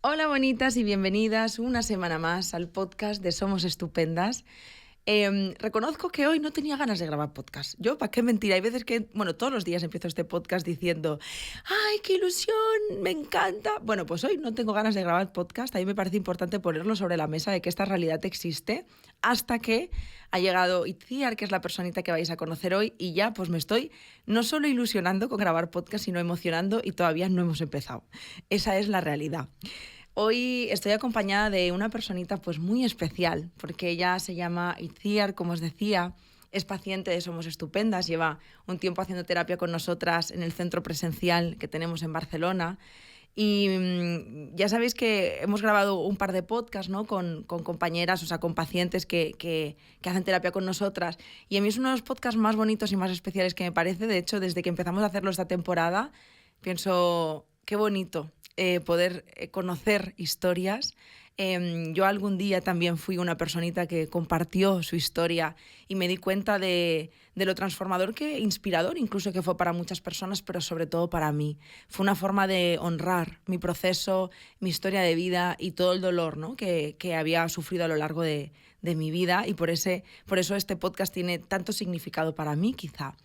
Hola bonitas y bienvenidas una semana más al podcast de Somos Estupendas. Reconozco que hoy no tenía ganas de grabar podcast. Yo, ¿para qué mentir? Hay veces que, todos los días empiezo este podcast diciendo ¡ay, qué ilusión! ¡Me encanta! Bueno, pues hoy no tengo ganas de grabar podcast. A mí me parece importante ponerlo sobre la mesa de que esta realidad existe hasta que ha llegado Itziar, que es la personita que vais a conocer hoy, y ya pues me estoy no solo ilusionando con grabar podcast, sino emocionando y todavía no hemos empezado. Esa es la realidad. Hoy estoy acompañada de una personita pues muy especial, porque ella se llama Itziar, como os decía, es paciente de Somos Estupendas, lleva un tiempo haciendo terapia con nosotras en el centro presencial que tenemos en Barcelona. Y ya sabéis que hemos grabado un par de podcasts, ¿no? con compañeras, o sea, con pacientes que hacen terapia con nosotras. Y a mí es uno de los podcasts más bonitos y más especiales que me parece. De hecho, desde que empezamos a hacerlo esta temporada, pienso, qué bonito poder conocer historias. Yo algún día también fui una personita que compartió su historia y me di cuenta de lo transformador inspirador incluso que fue para muchas personas, pero sobre todo para mí. Fue una forma de honrar mi proceso, mi historia de vida y todo el dolor, ¿no? que había sufrido a lo largo de mi vida, y por eso este podcast tiene tanto significado para mí, quizá.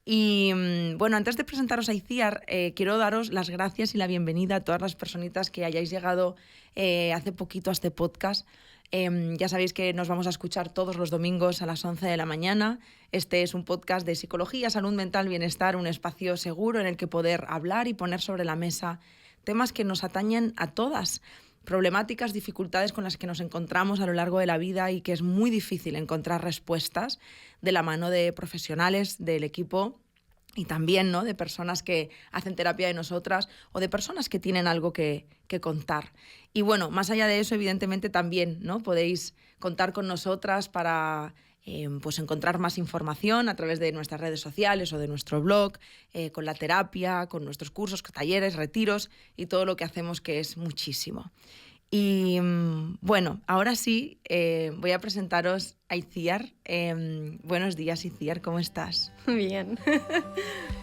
Y bueno, antes de presentaros a Itziar, quiero daros las gracias y la bienvenida a todas las personitas que hayáis llegado hace poquito a este podcast. Ya sabéis que nos vamos a escuchar todos los domingos a las 11 de la mañana. Este es un podcast de psicología, salud mental, bienestar, un espacio seguro en el que poder hablar y poner sobre la mesa temas que nos atañen a todas, problemáticas, dificultades con las que nos encontramos a lo largo de la vida y que es muy difícil encontrar respuestas de la mano de profesionales del equipo y también, ¿no?, de personas que hacen terapia de nosotras o de personas que tienen algo que contar. Y bueno, más allá de eso, evidentemente también, ¿no?, podéis contar con nosotras para pues encontrar más información a través de nuestras redes sociales o de nuestro blog, con la terapia, con nuestros cursos, talleres, retiros y todo lo que hacemos, que es muchísimo. Y bueno, ahora sí, voy a presentaros a Itziar. Buenos días, Itziar, ¿cómo estás? Bien,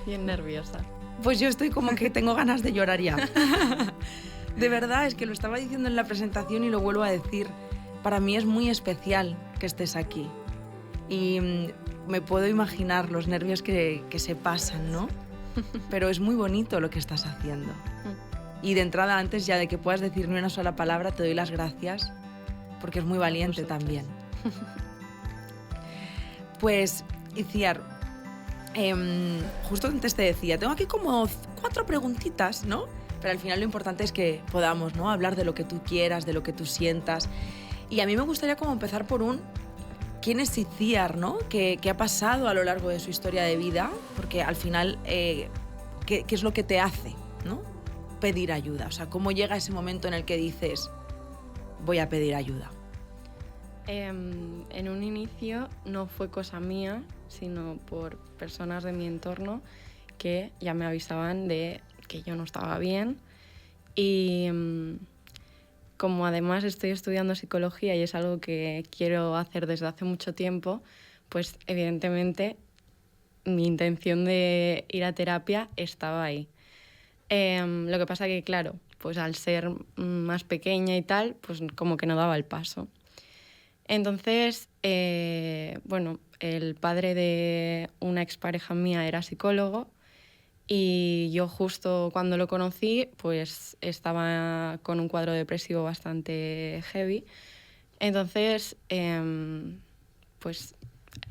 bien nerviosa. Pues yo estoy como que tengo ganas de llorar ya. De verdad, es que lo estaba diciendo en la presentación y lo vuelvo a decir. Para mí es muy especial que estés aquí. Y me puedo imaginar los nervios que se pasan, ¿no? Pero es muy bonito lo que estás haciendo. Y de entrada, antes ya de que puedas decirme una sola palabra, te doy las gracias, porque es muy valiente también. Pues, Itziar, justo antes te decía, tengo aquí como 4 preguntitas, ¿no? Pero al final lo importante es que podamos, ¿no?, hablar de lo que tú quieras, de lo que tú sientas. Y a mí me gustaría como empezar por ¿quién es Itziar, ¿no? ¿Qué ha pasado a lo largo de su historia de vida? Porque al final, ¿qué es lo que te hace, ¿no?, pedir ayuda? O sea, ¿cómo llega ese momento en el que dices, voy a pedir ayuda? En un inicio no fue cosa mía, sino por personas de mi entorno que ya me avisaban de que yo no estaba bien. Y como además estoy estudiando psicología y es algo que quiero hacer desde hace mucho tiempo, pues evidentemente mi intención de ir a terapia estaba ahí. Lo que pasa que, claro, pues al ser más pequeña y tal, pues como que no daba el paso. Entonces, bueno, el padre de una expareja mía era psicólogo y yo justo cuando lo conocí, pues estaba con un cuadro depresivo bastante heavy. Entonces, pues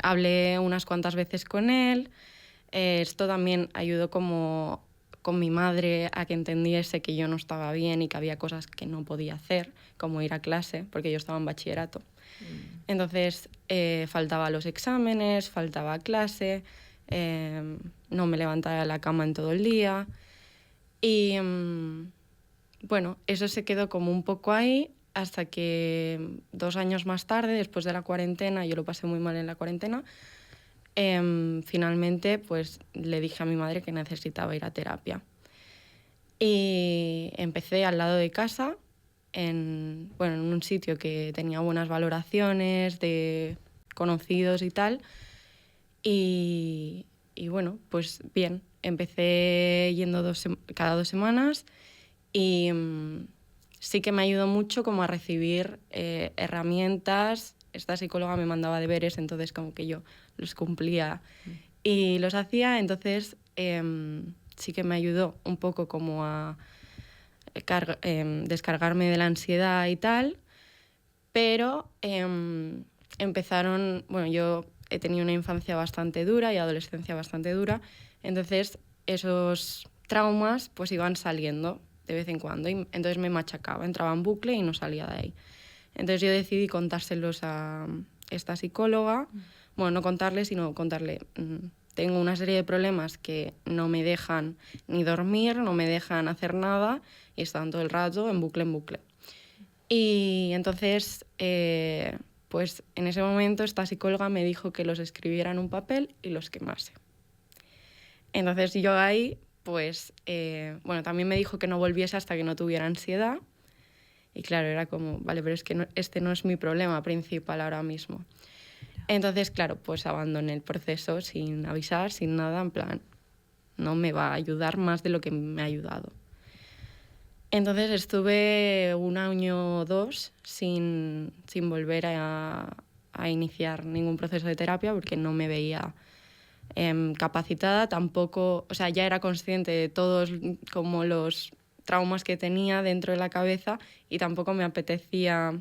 hablé unas cuantas veces con él. Esto también ayudó como con mi madre a que entendiese que yo no estaba bien y que había cosas que no podía hacer, como ir a clase, porque yo estaba en bachillerato. Entonces faltaba a los exámenes, faltaba a clase, no me levantaba de la cama en todo el día. Y bueno, eso se quedó como un poco ahí hasta que 2 años más tarde, después de la cuarentena, yo lo pasé muy mal en la cuarentena, finalmente pues le dije a mi madre que necesitaba ir a terapia. Y empecé al lado de casa, en un sitio que tenía buenas valoraciones de conocidos y tal. Y bueno, pues bien, empecé yendo cada 2 semanas y sí que me ayudó mucho como a recibir herramientas. Esta psicóloga me mandaba deberes, entonces como que yo los cumplía y los hacía, entonces sí que me ayudó un poco como a descargarme de la ansiedad y tal, pero empezaron, bueno, yo he tenido una infancia bastante dura y adolescencia bastante dura, entonces esos traumas pues iban saliendo de vez en cuando y entonces me machacaba, entraba en bucle y no salía de ahí. Entonces yo decidí contárselos a esta psicóloga, bueno, no contarle, sino contarle, tengo una serie de problemas que no me dejan ni dormir, no me dejan hacer nada y están todo el rato en bucle, en bucle. Y entonces, pues en ese momento esta psicóloga me dijo que los escribiera en un papel y los quemase. Entonces yo ahí, pues, bueno, también me dijo que no volviese hasta que no tuviera ansiedad. Y claro, era como, vale, pero es que este no es mi problema principal ahora mismo. Entonces, claro, pues abandoné el proceso sin avisar, sin nada, en plan, no me va a ayudar más de lo que me ha ayudado. Entonces estuve 1 año o 2 sin volver a iniciar ningún proceso de terapia porque no me veía capacitada, tampoco, o sea, ya era consciente de todos como los traumas que tenía dentro de la cabeza y tampoco me apetecía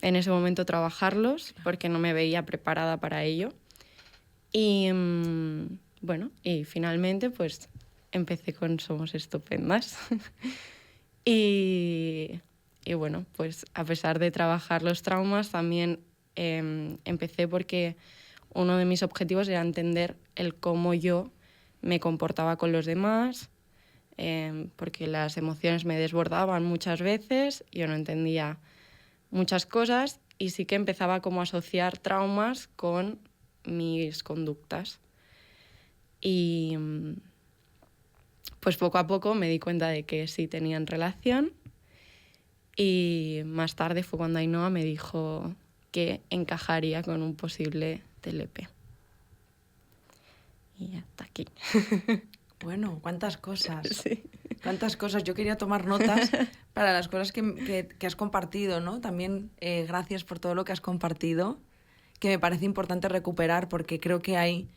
en ese momento trabajarlos porque no me veía preparada para ello. Y bueno, y finalmente pues empecé con Somos Estupendas. y bueno, pues a pesar de trabajar los traumas, también empecé porque uno de mis objetivos era entender el cómo yo me comportaba con los demás, porque las emociones me desbordaban muchas veces, yo no entendía muchas cosas y sí que empezaba como a asociar traumas con mis conductas. Y pues poco a poco me di cuenta de que sí tenían relación y más tarde fue cuando Ainhoa me dijo que encajaría con un posible TLP. Y hasta aquí. Bueno, cuántas cosas. Sí. Cuántas cosas. Yo quería tomar notas para las cosas que has compartido, ¿no? También gracias por todo lo que has compartido, que me parece importante recuperar porque creo que hay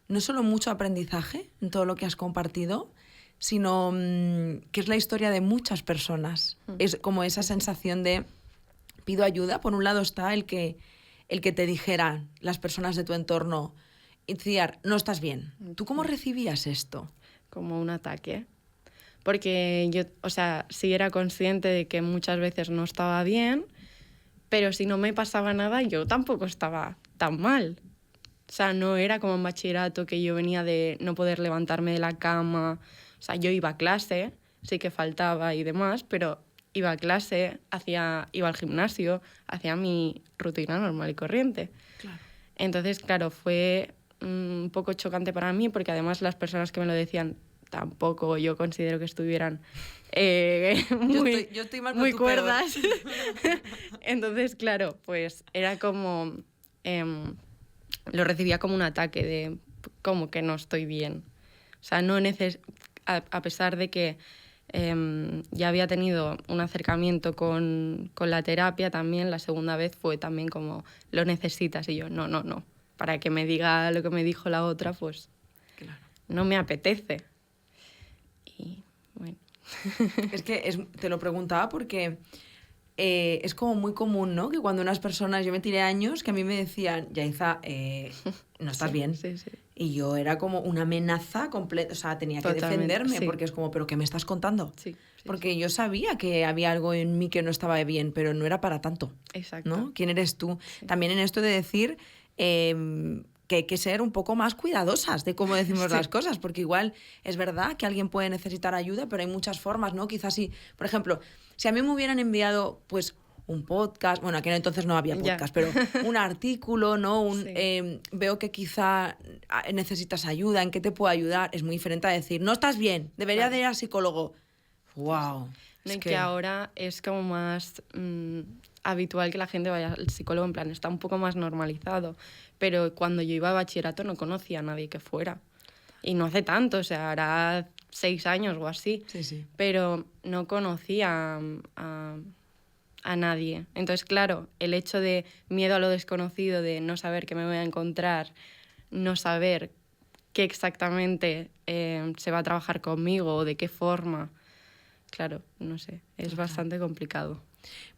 no solo mucho aprendizaje en todo lo que has compartido, sino que es la historia de muchas personas. Es como esa sensación de pido ayuda. Por un lado está el que te dijeran las personas de tu entorno, Itziar, no estás bien. ¿Tú cómo recibías esto? Como un ataque. Porque yo, o sea, sí era consciente de que muchas veces no estaba bien, pero si no me pasaba nada, yo tampoco estaba tan mal. O sea, no era como en bachillerato que yo venía de no poder levantarme de la cama. O sea, yo iba a clase, sí que faltaba y demás, pero iba a clase, iba al gimnasio, hacía mi rutina normal y corriente. Claro. Entonces, claro, fue un poco chocante para mí porque además las personas que me lo decían tampoco yo considero que estuvieran yo estoy mal, muy cuerdas. Entonces, claro, pues era como... lo recibía como un ataque de como que no estoy bien. O sea, a pesar de que ya había tenido un acercamiento con la terapia también, la segunda vez fue también como, lo necesitas. Y yo, no. Para que me diga lo que me dijo la otra, pues Claro. no me apetece. Y bueno. Es que te lo preguntaba porque es como muy común, ¿no? Que cuando unas personas, yo me tiré años, que a mí me decían, Yaiza, no estás bien. Sí. Y yo era como una amenaza completa, o sea, tenía que Totalmente, defenderme sí. porque es como, ¿pero qué me estás contando? Sí, Porque yo sabía que había algo en mí que no estaba bien, pero no era para tanto. Exacto. ¿No? ¿Quién eres tú? Sí. También en esto de decir que hay que ser un poco más cuidadosas de cómo decimos las cosas, porque igual es verdad que alguien puede necesitar ayuda, pero hay muchas formas, ¿no? Quizás si, por ejemplo, si a mí me hubieran enviado, pues, un podcast, bueno, aquel entonces no había podcast, pero un artículo, ¿no? Veo que quizá necesitas ayuda, ¿en qué te puedo ayudar? Es muy diferente a decir, no estás bien, debería de ir al psicólogo. ¡Wow! No, es que ahora es como más habitual que la gente vaya al psicólogo, en plan, está un poco más normalizado. Pero cuando yo iba a bachillerato no conocía a nadie que fuera. Y no hace tanto, o sea, hará 6 años o así, Sí. pero no conocía a nadie. Entonces, claro, el hecho de miedo a lo desconocido, de no saber qué me voy a encontrar, no saber qué exactamente se va a trabajar conmigo o de qué forma, claro, no sé, es bastante complicado.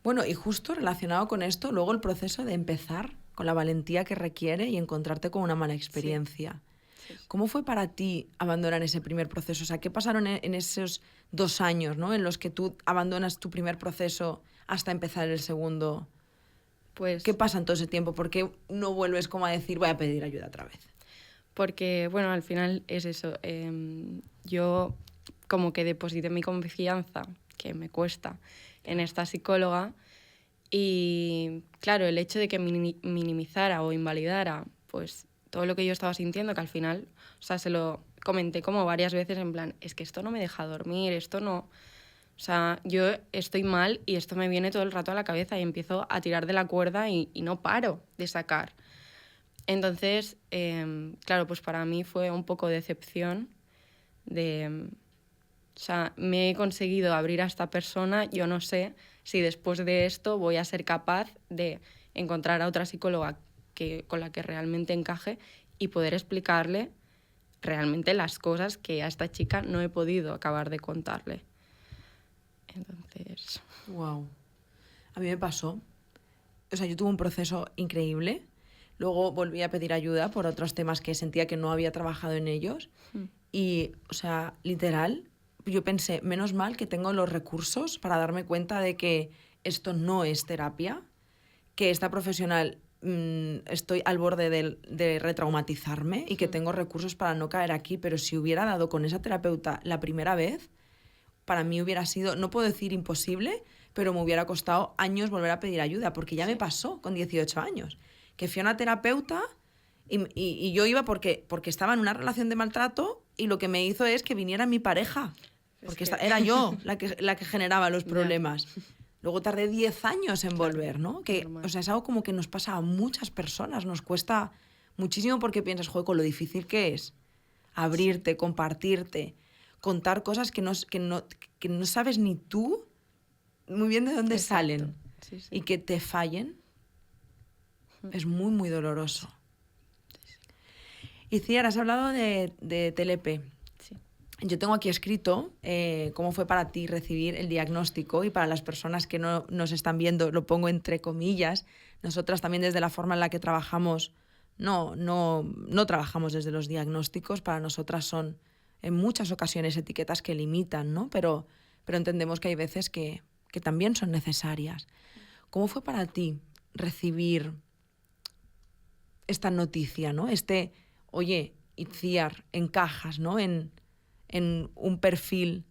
Bueno, y justo relacionado con esto, luego el proceso de empezar con la valentía que requiere y encontrarte con una mala experiencia. Sí. ¿Cómo fue para ti abandonar ese primer proceso? O sea, ¿qué pasaron en esos 2 años, ¿no? En los que tú abandonas tu primer proceso hasta empezar el segundo. Pues ¿Qué pasa en todo ese tiempo? ¿Por qué no vuelves como a decir voy a pedir ayuda otra vez? porque, bueno, al final es eso. Yo como que deposité mi confianza, que me cuesta, en esta psicóloga y, claro, el hecho de que minimizara o invalidara pues todo lo que yo estaba sintiendo, que al final, o sea, se lo comenté como varias veces en plan, es que esto no me deja dormir, esto no... O sea, yo estoy mal y esto me viene todo el rato a la cabeza y empiezo a tirar de la cuerda y no paro de sacar. Entonces, claro, pues para mí fue un poco decepción de... O sea, me he conseguido abrir a esta persona, yo no sé si después de esto voy a ser capaz de encontrar a otra psicóloga con la que realmente encaje y poder explicarle realmente las cosas que a esta chica no he podido acabar de contarle. Entonces... Wow. A mí me pasó. O sea, yo tuve un proceso increíble. Luego volví a pedir ayuda por otros temas que sentía que no había trabajado en ellos. Y, o sea, literal, yo pensé, menos mal que tengo los recursos para darme cuenta de que esto no es terapia, que esta profesional estoy al borde de retraumatizarme y que tengo recursos para no caer aquí, pero si hubiera dado con esa terapeuta la primera vez, para mí hubiera sido, no puedo decir imposible, pero me hubiera costado años volver a pedir ayuda, porque ya me pasó con 18 años, que fui a una terapeuta y yo iba porque estaba en una relación de maltrato y lo que me hizo es que viniera mi pareja, porque era yo la que generaba los problemas. Luego tardé 10 años en volver, ¿no? Que, o sea, es algo como que nos pasa a muchas personas, nos cuesta muchísimo porque piensas, joder, con lo difícil que es abrirte, compartirte, contar cosas que no sabes ni tú muy bien de dónde salen y que te fallen, es muy, muy doloroso. Y Ciara, has hablado de TLP. Sí. Yo tengo aquí escrito cómo fue para ti recibir el diagnóstico y para las personas que no nos están viendo, lo pongo entre comillas, nosotras también desde la forma en la que trabajamos, no trabajamos desde los diagnósticos, para nosotras son en muchas ocasiones etiquetas que limitan, ¿no? Pero entendemos que hay veces que también son necesarias. ¿Cómo fue para ti recibir esta noticia, ¿no? Oye, Itziar, encajas, ¿no? En un perfil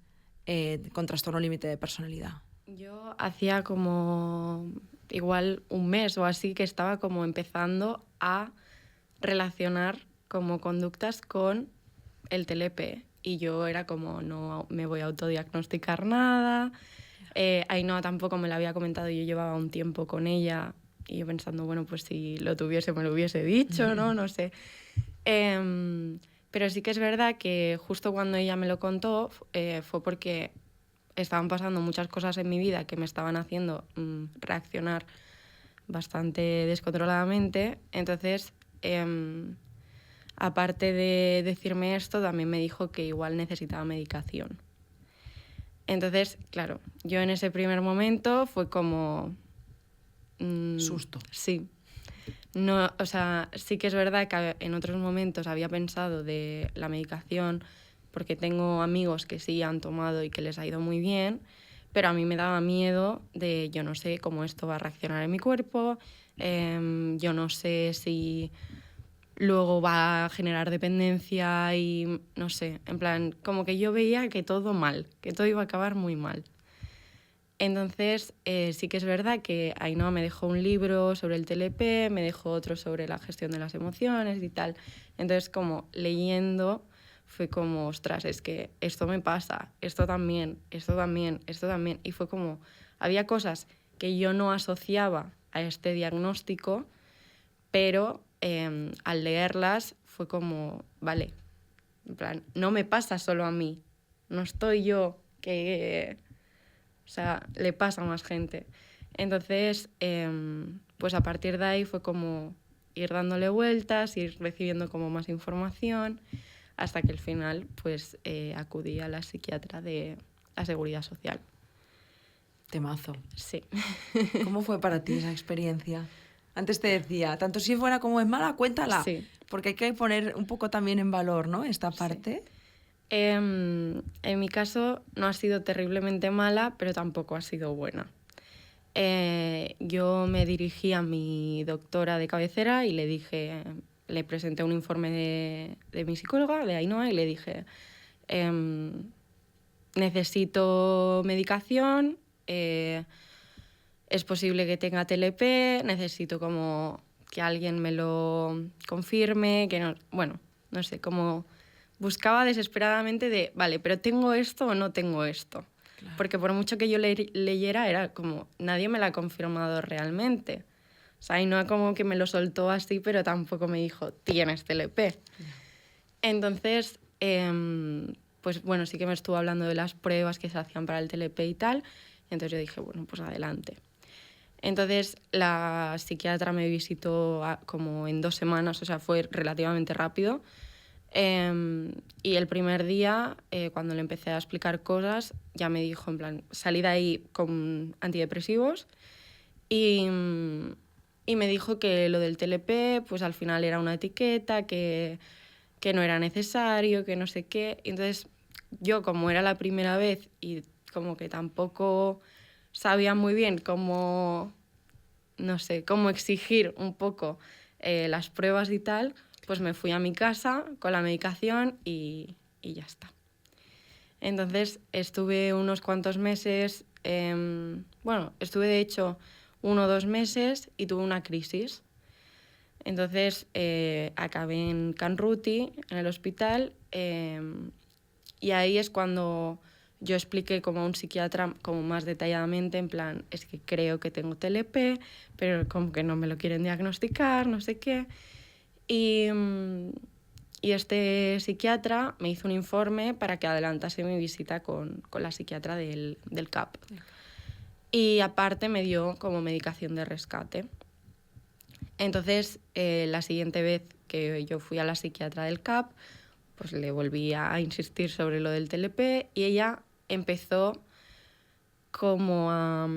con trastorno límite de personalidad. Yo hacía como igual un mes o así que estaba como empezando a relacionar como conductas con el TLP y yo era como no me voy a autodiagnosticar nada. Ainhoa tampoco me lo había comentado, yo llevaba un tiempo con ella y yo pensando, bueno, pues si lo tuviese me lo hubiese dicho, ¿no? No sé. Pero sí que es verdad que justo cuando ella me lo contó fue porque estaban pasando muchas cosas en mi vida que me estaban haciendo reaccionar bastante descontroladamente. Entonces, aparte de decirme esto, también me dijo que igual necesitaba medicación. Entonces, claro, yo en ese primer momento fue como... Susto. Sí. No, o sea, sí que es verdad que en otros momentos había pensado de la medicación, porque tengo amigos que sí han tomado y que les ha ido muy bien, pero a mí me daba miedo de yo no sé cómo esto va a reaccionar en mi cuerpo, yo no sé si luego va a generar dependencia y no sé, en plan, como que yo veía que todo mal, que todo iba a acabar muy mal. Entonces, sí que es verdad que Ainhoa me dejó un libro sobre el TLP, me dejó otro sobre la gestión de las emociones y tal. Entonces, como leyendo, fue como, ostras, es que esto me pasa, esto también, esto también, esto también. Y fue como, había cosas que yo no asociaba a este diagnóstico, pero al leerlas fue como, vale, en plan, no me pasa solo a mí, no estoy yo, que, o sea, le pasa a más gente. Entonces, pues a partir de ahí fue como ir dándole vueltas, ir recibiendo como más información, hasta que al final pues acudí a la psiquiatra de la Seguridad Social. Temazo. Sí. ¿Cómo fue para ti esa experiencia? Antes te decía, tanto si es buena como es mala, cuéntala. Sí. Porque hay que poner un poco también en valor, ¿no? Esta Sí. parte. En mi caso no ha sido terriblemente mala, pero tampoco ha sido buena. Yo me dirigí a mi doctora de cabecera y le presenté un informe de mi psicóloga, de Ainhoa, y le dije, necesito medicación, es posible que tenga TLP, necesito como que alguien me lo confirme, que no, bueno, no sé, como buscaba desesperadamente de, vale, pero ¿tengo esto o no tengo esto? Claro. Porque por mucho que yo leyera, era como, nadie me lo ha confirmado realmente. O sea, y no como que me lo soltó así, pero tampoco me dijo, tienes TLP. Entonces, pues bueno, sí que me estuvo hablando de las pruebas que se hacían para el TLP y tal. Y entonces yo dije, bueno, pues adelante. Entonces la psiquiatra me visitó como en 2 semanas, o sea, fue relativamente rápido. Y el primer día, cuando le empecé a explicar cosas, ya me dijo, en plan, salí de ahí con antidepresivos y me dijo que lo del TLP, pues al final era una etiqueta, que no era necesario, que no sé qué. Entonces yo, como era la primera vez y como que tampoco sabía muy bien cómo, no sé, cómo exigir un poco las pruebas y tal, pues me fui a mi casa con la medicación y ya está. Entonces estuve unos cuantos meses, bueno, estuve de hecho 1 o 2 meses y tuve una crisis. Entonces acabé en Can Ruti, en el hospital, y ahí es cuando yo expliqué como a un psiquiatra como más detalladamente, en plan, es que creo que tengo TLP, pero como que no me lo quieren diagnosticar, no sé qué. Y este psiquiatra me hizo un informe para que adelantase mi visita con la psiquiatra del CAP. Y aparte me dio como medicación de rescate. Entonces, la siguiente vez que yo fui a la psiquiatra del CAP, pues le volví a insistir sobre lo del TLP y ella empezó como a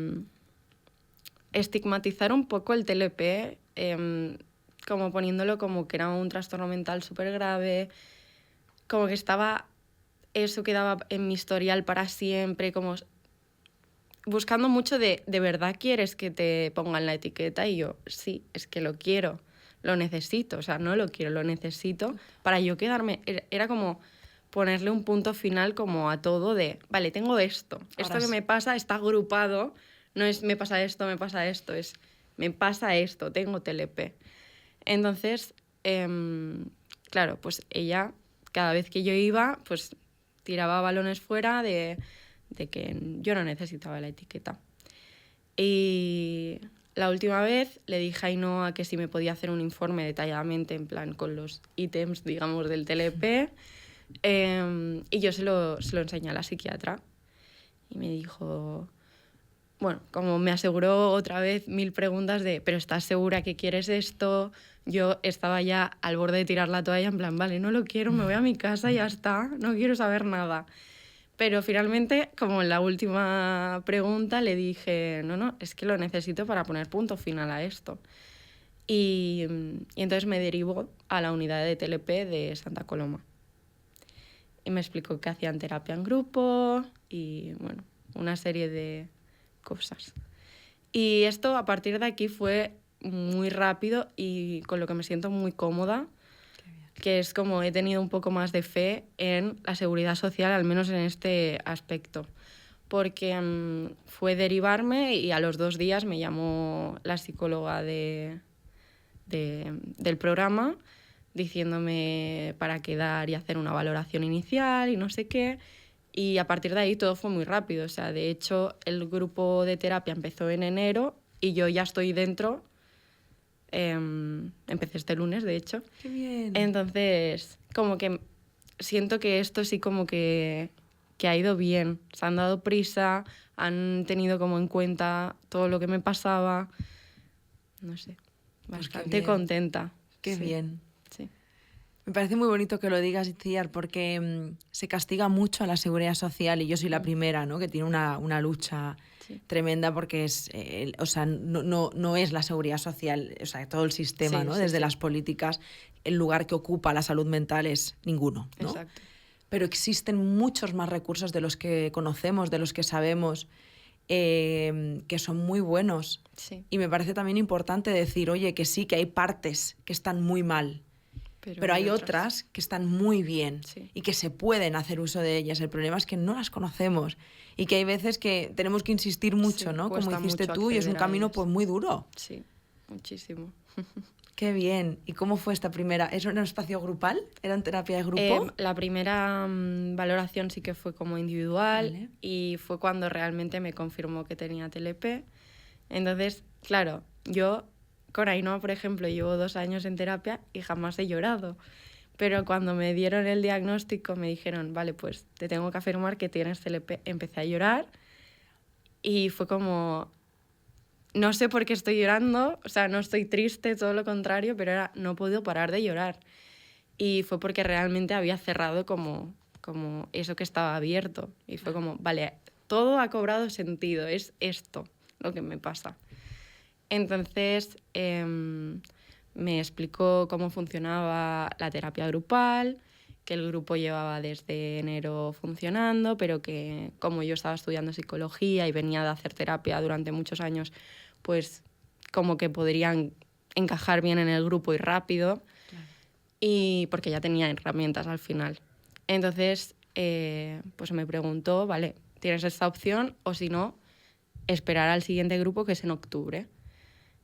estigmatizar un poco el TLP, como poniéndolo como que era un trastorno mental súper grave, como que estaba, eso quedaba en mi historial para siempre, como buscando mucho de verdad quieres que te pongan la etiqueta, y yo, sí, es que lo quiero, lo necesito, o sea, no lo quiero, lo necesito para yo quedarme, era como ponerle un punto final como a todo de, vale, tengo esto que me pasa está agrupado, no es me pasa esto, es me pasa esto, tengo TLP. Entonces, claro, pues ella, cada vez que yo iba, pues tiraba balones fuera de que yo no necesitaba la etiqueta. Y la última vez le dije a Ainhoa que si me podía hacer un informe detalladamente, en plan con los ítems, digamos, del TLP, y yo se lo enseñé a la psiquiatra. Y me dijo, bueno, como me aseguró otra vez 1000 preguntas de, ¿pero estás segura que quieres esto? Yo estaba ya al borde de tirar la toalla, en plan, vale, no lo quiero, me voy a mi casa y ya está, no quiero saber nada. Pero finalmente, como en la última pregunta, le dije, no, es que lo necesito para poner punto final a esto. Y entonces me derivó a la unidad de TLP de Santa Coloma. Y me explicó que hacían terapia en grupo y, bueno, una serie de cosas. Y esto, a partir de aquí, fue muy rápido y con lo que me siento muy cómoda, que es como he tenido un poco más de fe en la seguridad social, al menos en este aspecto. Porque fue derivarme y a los 2 días me llamó la psicóloga del programa diciéndome para quedar y hacer una valoración inicial y no sé qué. Y a partir de ahí todo fue muy rápido. O sea, de hecho, el grupo de terapia empezó en enero y yo ya estoy dentro. Empecé este lunes, de hecho. ¡Qué bien! Entonces, como que siento que esto sí como que que ha ido bien. Se han dado prisa, han tenido como en cuenta todo lo que me pasaba. No sé, Pues qué bastante bien. contenta. Qué Sí, bien. sí. Me parece muy bonito que lo digas, Itziar, porque se castiga mucho a la seguridad social y yo soy la primera, ¿no? Que tiene una lucha Sí. tremenda porque es, o sea, no es la seguridad social, o sea, todo el sistema, Sí, ¿no? sí, Desde sí. las políticas, el lugar que ocupa la salud mental es ninguno, ¿no? Exacto. Pero existen muchos más recursos de los que conocemos, de los que sabemos, que son muy buenos. Sí. Y me parece también importante decir, oye, que sí, que hay partes que están muy mal, pero hay otras que están muy bien Sí. y que se pueden hacer uso de ellas. El problema es que no las conocemos y que hay veces que tenemos que insistir mucho, Sí, ¿no? Como cuesta hiciste mucho tú, y es un acceder a camino ellas. pues muy duro. Sí, muchísimo. Qué bien. ¿Y cómo fue esta primera? ¿Es un espacio grupal? ¿Era en terapia de grupo? La primera valoración sí que fue como individual, Vale. y fue cuando realmente me confirmó que tenía TLP. Entonces, claro, yo con Ainhoa, por ejemplo, llevo 2 años en terapia y jamás he llorado. Pero cuando me dieron el diagnóstico me dijeron, vale, pues te tengo que afirmar que tienes TLP. Empecé a llorar y fue como, no sé por qué estoy llorando, o sea, no estoy triste, todo lo contrario, pero era, no puedo parar de llorar. Y fue porque realmente había cerrado como eso que estaba abierto. Y fue como, vale, todo ha cobrado sentido, es esto lo que me pasa. Entonces me explicó cómo funcionaba la terapia grupal, que el grupo llevaba desde enero funcionando, pero que como yo estaba estudiando psicología y venía de hacer terapia durante muchos años, pues como que podrían encajar bien en el grupo y rápido, y porque ya tenía herramientas al final. Entonces, pues me preguntó, vale, ¿tienes esta opción? O si no, esperar al siguiente grupo, que es en octubre.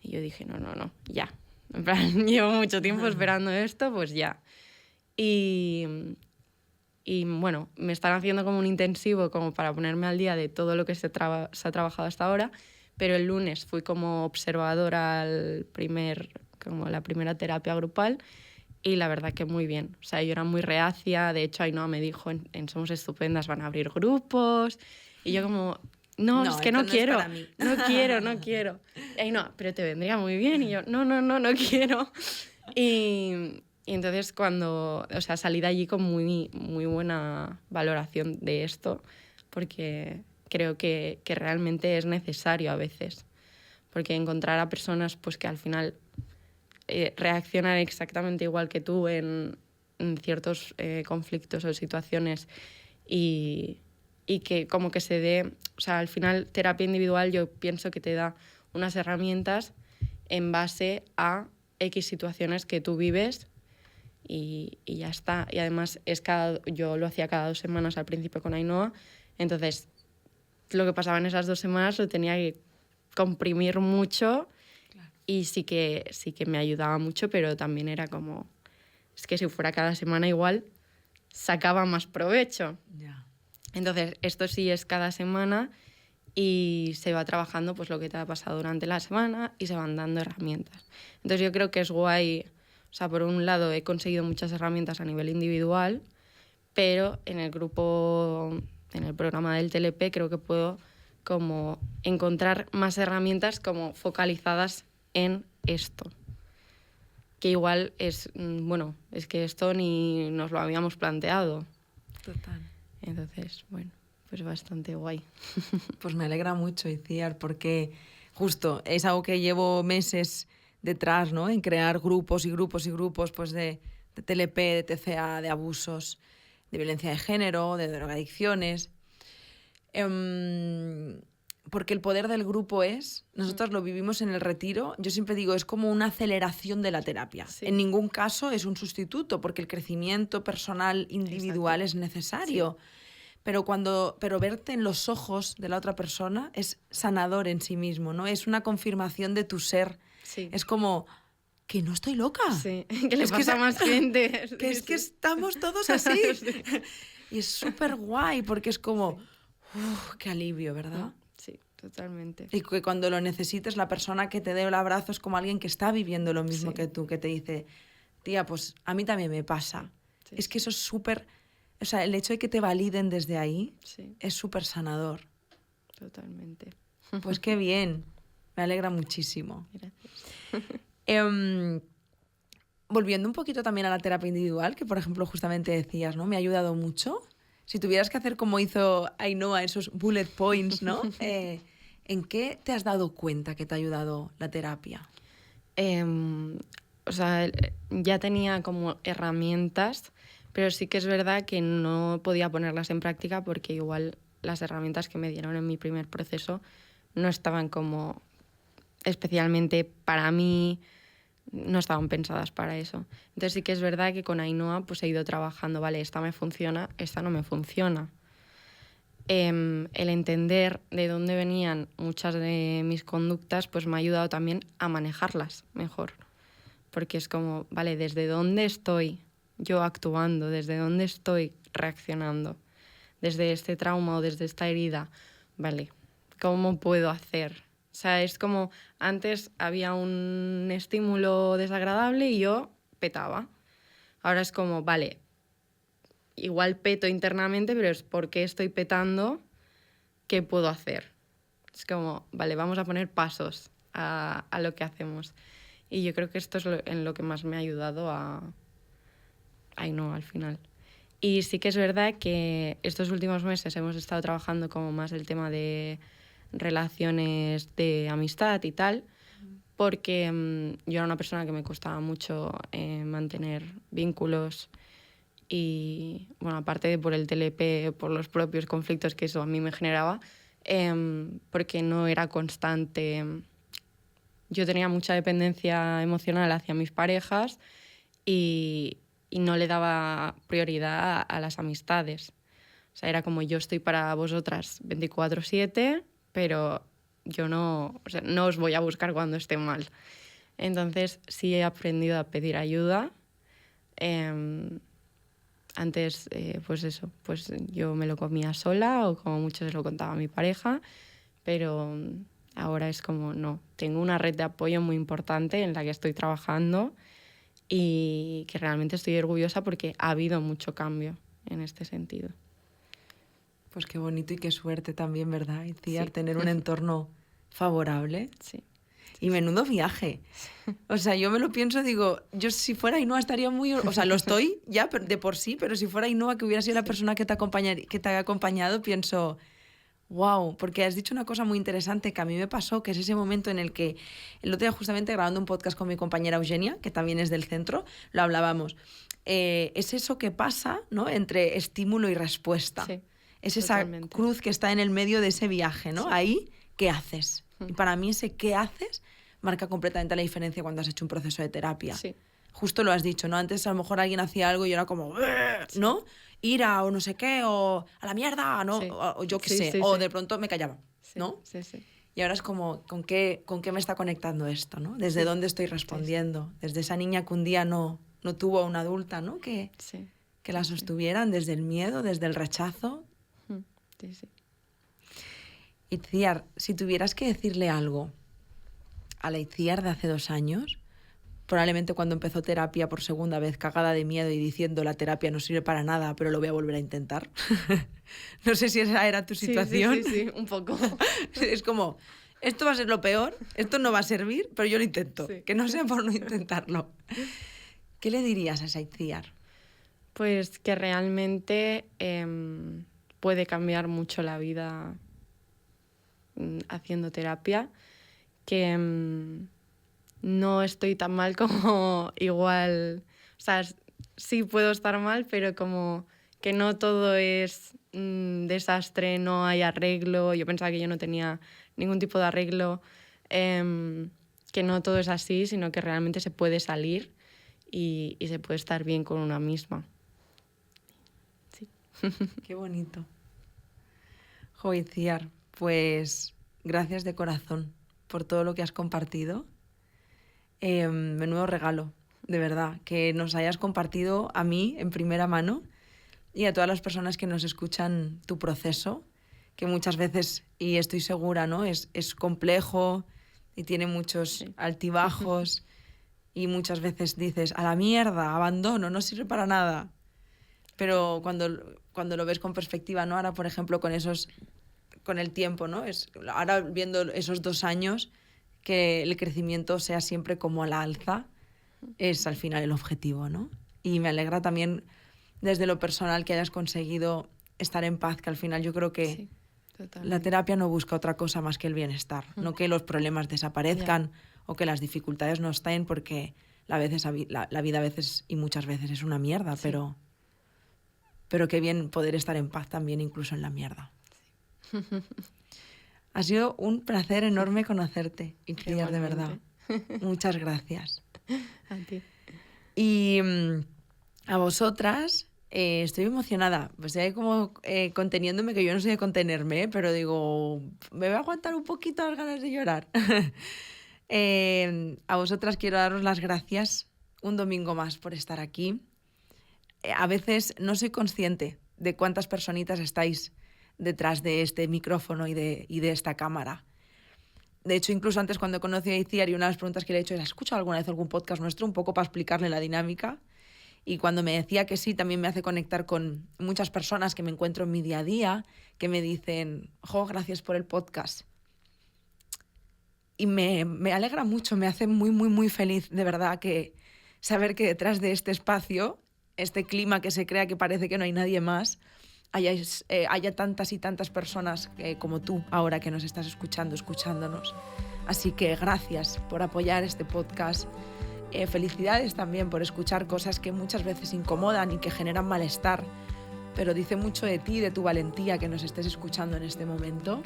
Y yo dije, no, ya. En plan, llevo mucho tiempo esperando esto, pues ya. Y bueno, me están haciendo como un intensivo como para ponerme al día de todo lo que se ha trabajado hasta ahora, pero el lunes fui como observadora como la primera terapia grupal, y la verdad que muy bien. O sea, yo era muy reacia. De hecho, Ainhoa me dijo, en Somos Estupendas van a abrir grupos. Y yo como, no, es que esto no quiero. es para mí. No quiero. Y Ainhoa, pero te vendría muy bien. Y yo, no quiero. Y entonces cuando, o sea, salí de allí con muy, muy buena valoración de esto, porque creo que realmente es necesario a veces. Porque encontrar a personas pues que al final reaccionan exactamente igual que tú en ciertos conflictos o situaciones, y que como que se dé, o sea, al final terapia individual yo pienso que te da unas herramientas en base a X situaciones que tú vives, y ya está. Y además yo lo hacía cada 2 semanas al principio con Ainhoa, entonces lo que pasaba en esas 2 semanas lo tenía que comprimir mucho. Y sí que me ayudaba mucho, pero también era como, es que si fuera cada semana igual, sacaba más provecho. Ya. Entonces, esto sí es cada semana, y se va trabajando pues lo que te ha pasado durante la semana y se van dando herramientas. Entonces yo creo que es guay, o sea, por un lado he conseguido muchas herramientas a nivel individual, pero en el grupo, en el programa del TLP, creo que puedo como encontrar más herramientas como focalizadas en esto. Que igual es, bueno, es que esto ni nos lo habíamos planteado. Total. Entonces, bueno, pues bastante guay. Pues me alegra mucho, Itziar, porque justo es algo que llevo meses detrás, ¿no? En crear grupos y grupos y grupos pues de TLP, de TCA, de abusos, de violencia de género, de drogadicciones. Porque el poder del grupo nosotros lo vivimos en el retiro, yo siempre digo, es como una aceleración de la terapia. Sí. En ningún caso es un sustituto, porque el crecimiento personal individual es necesario. Sí. Pero verte en los ojos de la otra persona es sanador en sí mismo, ¿no? Es una confirmación de tu ser. Sí. Es como, que no estoy loca. Sí, que le pasa a más gente. Que es que estamos todos así. Sí. Y es súper guay, porque es como, qué alivio, ¿verdad? Sí, totalmente. Y que cuando lo necesites, la persona que te dé el abrazo es como alguien que está viviendo lo mismo Sí. que tú, que te dice, tía, pues a mí también me pasa. Sí. Es que eso es súper O sea, el hecho de que te validen desde ahí Sí, es súper sanador. totalmente. Pues qué bien, me alegra muchísimo. Gracias. Em, Volviendo un poquito también a la terapia individual, que por ejemplo justamente decías, ¿no? Me ha ayudado mucho. Si tuvieras que hacer como hizo Ainhoa, esos bullet points, ¿no? ¿En qué te has dado cuenta que te ha ayudado la terapia? Em, o sea, ya tenía como herramientas, pero sí que es verdad que no podía ponerlas en práctica porque igual las herramientas que me dieron en mi primer proceso no estaban como especialmente para mí, no estaban pensadas para eso. Entonces sí que es verdad que con Ainhoa pues he ido trabajando, vale, esta me funciona, esta no me funciona. El entender de dónde venían muchas de mis conductas pues me ha ayudado también a manejarlas mejor. Porque es como, vale, ¿desde dónde estoy yo actuando? ¿Desde dónde estoy reaccionando? Desde este trauma o desde esta herida, vale, ¿cómo puedo hacer? O sea, es como antes había un estímulo desagradable y yo petaba. Ahora es como, vale, igual peto internamente, pero es por qué estoy petando, ¿qué puedo hacer? Es como, vale, vamos a poner pasos a lo que hacemos. Y yo creo que esto es en lo que más me ha ayudado a... Ay, no, al final. Y sí que es verdad que estos últimos meses hemos estado trabajando como más el tema de relaciones de amistad y tal, porque yo era una persona que me costaba mucho mantener vínculos y, bueno, aparte de por el TLP, por los propios conflictos que eso a mí me generaba, porque no era constante. Yo tenía mucha dependencia emocional hacia mis parejas y no le daba prioridad a las amistades. O sea, era como yo estoy para vosotras 24/7, pero yo no, o sea, no os voy a buscar cuando esté mal. Entonces sí he aprendido a pedir ayuda. Antes, pues eso, pues yo me lo comía sola o como mucho se lo contaba a mi pareja, pero ahora es como, no, tengo una red de apoyo muy importante en la que estoy trabajando y que realmente estoy orgullosa porque ha habido mucho cambio en este sentido. Pues qué bonito y qué suerte también, ¿verdad, Itziar? Sí. Tener un entorno favorable. Sí. Y menudo viaje. O sea, yo me lo pienso, digo, yo si fuera Ainhoa estaría muy... O sea, lo estoy ya de por sí, pero si fuera Ainhoa que hubiera sido la persona que te ha acompañado, pienso, wow, porque has dicho una cosa muy interesante que a mí me pasó, que es ese momento en el que el otro día justamente grabando un podcast con mi compañera Eugenia, que también es del centro, lo hablábamos. Es eso que pasa, ¿no? Entre estímulo y respuesta. Sí, Es esa totalmente. cruz que está en el medio de ese viaje, ¿no? Sí. Ahí, ¿qué haces? Y para mí ese ¿qué haces? Marca completamente la diferencia cuando has hecho un proceso de terapia. Sí. Justo lo has dicho, ¿no? Antes a lo mejor alguien hacía algo y yo era como, ¿no? Ira o no sé qué, o a la mierda, ¿no? Sí. O yo qué Sí, sé, sí, o sí. de pronto me callaba, Sí, ¿no? sí, sí. Y ahora es como, ¿con qué me está conectando esto, ¿no? ¿Desde Sí. dónde estoy respondiendo? Desde esa niña que un día no tuvo a una adulta, ¿no? Que Sí. la sostuvieran desde el miedo, desde el rechazo. Sí, sí. Itziar, si tuvieras que decirle algo a la Itziar de hace 2 años, probablemente cuando empezó terapia por segunda vez, cagada de miedo y diciendo la terapia no sirve para nada, pero lo voy a volver a intentar. No sé si esa era tu situación. Sí, un poco. Es como, esto va a ser lo peor, esto no va a servir, pero yo lo intento. Sí. Que no sea por no intentarlo. ¿Qué le dirías a esa Itziar? Pues que realmente puede cambiar mucho la vida haciendo terapia, que no estoy tan mal como igual, o sea, sí puedo estar mal, pero como que no todo es desastre, no hay arreglo, yo pensaba que yo no tenía ningún tipo de arreglo, que no todo es así, sino que realmente se puede salir y se puede estar bien con una misma. Sí. Qué bonito. Jo, Itziar, pues gracias de corazón por todo lo que has compartido. Menudo regalo, de verdad, que nos hayas compartido a mí en primera mano y a todas las personas que nos escuchan tu proceso, que muchas veces, y estoy segura, ¿no? Es complejo y tiene muchos altibajos y muchas veces dices, a la mierda, abandono, no sirve para nada. pero cuando lo ves con perspectiva, ¿no? Ahora, por ejemplo, con el tiempo, ¿no? Ahora viendo esos 2 años, que el crecimiento sea siempre como a la alza, es al final el objetivo, ¿no? Y me alegra también desde lo personal que hayas conseguido estar en paz, que al final yo creo que Sí, la totalmente. terapia no busca otra cosa más que el bienestar, no que los problemas desaparezcan o que las dificultades no estén, porque la vida a veces y muchas veces es una mierda, Sí. pero qué bien poder estar en paz también incluso en la mierda. Ha sido un placer enorme conocerte, Icliar, de verdad. Muchas gracias. A ti. Y a vosotras, estoy emocionada. Pues ahí como conteniéndome, que yo no sé de contenerme, pero digo, me voy a aguantar un poquito las ganas de llorar. A vosotras quiero daros las gracias un domingo más por estar aquí. A veces no soy consciente de cuántas personitas estáis detrás de este micrófono y de esta cámara. De hecho, incluso antes cuando conocí a Itziar, y una de las preguntas que le he hecho es: ¿has escuchado alguna vez algún podcast nuestro? Un poco para explicarle la dinámica. Y cuando me decía que sí, también me hace conectar con muchas personas que me encuentro en mi día a día, que me dicen: jo, gracias por el podcast. Y me alegra mucho, me hace muy, muy, muy feliz, de verdad, que saber que detrás de este espacio, este clima que se crea que parece que no hay nadie más, haya tantas y tantas personas como tú ahora que nos estás escuchándonos. Así que gracias por apoyar este podcast. Felicidades también por escuchar cosas que muchas veces incomodan y que generan malestar, pero dice mucho de ti, de tu valentía, que nos estés escuchando en este momento.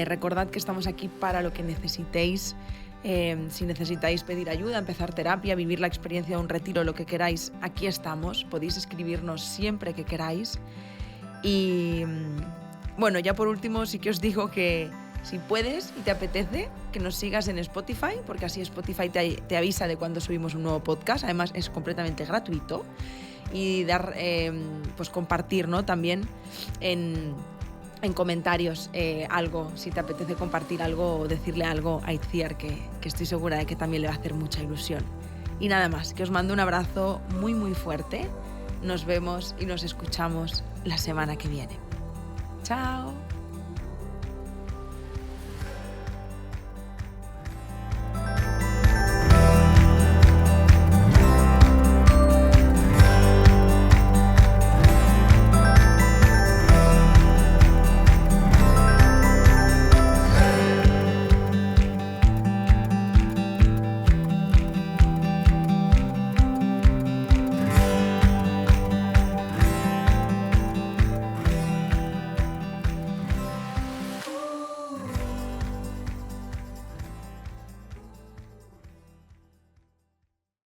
Recordad que estamos aquí para lo que necesitéis. Si necesitáis pedir ayuda, empezar terapia, vivir la experiencia de un retiro, lo que queráis, aquí estamos. Podéis escribirnos siempre que queráis. Y bueno, ya por último sí que os digo que si puedes y te apetece, que nos sigas en Spotify, porque así Spotify te avisa de cuando subimos un nuevo podcast. Además es completamente gratuito. Y pues compartir, ¿no? También en comentarios algo, si te apetece compartir algo o decirle algo a Itziar, que estoy segura de que también le va a hacer mucha ilusión. Y nada más, que os mando un abrazo muy, muy fuerte. Nos vemos y nos escuchamos la semana que viene. ¡Chao!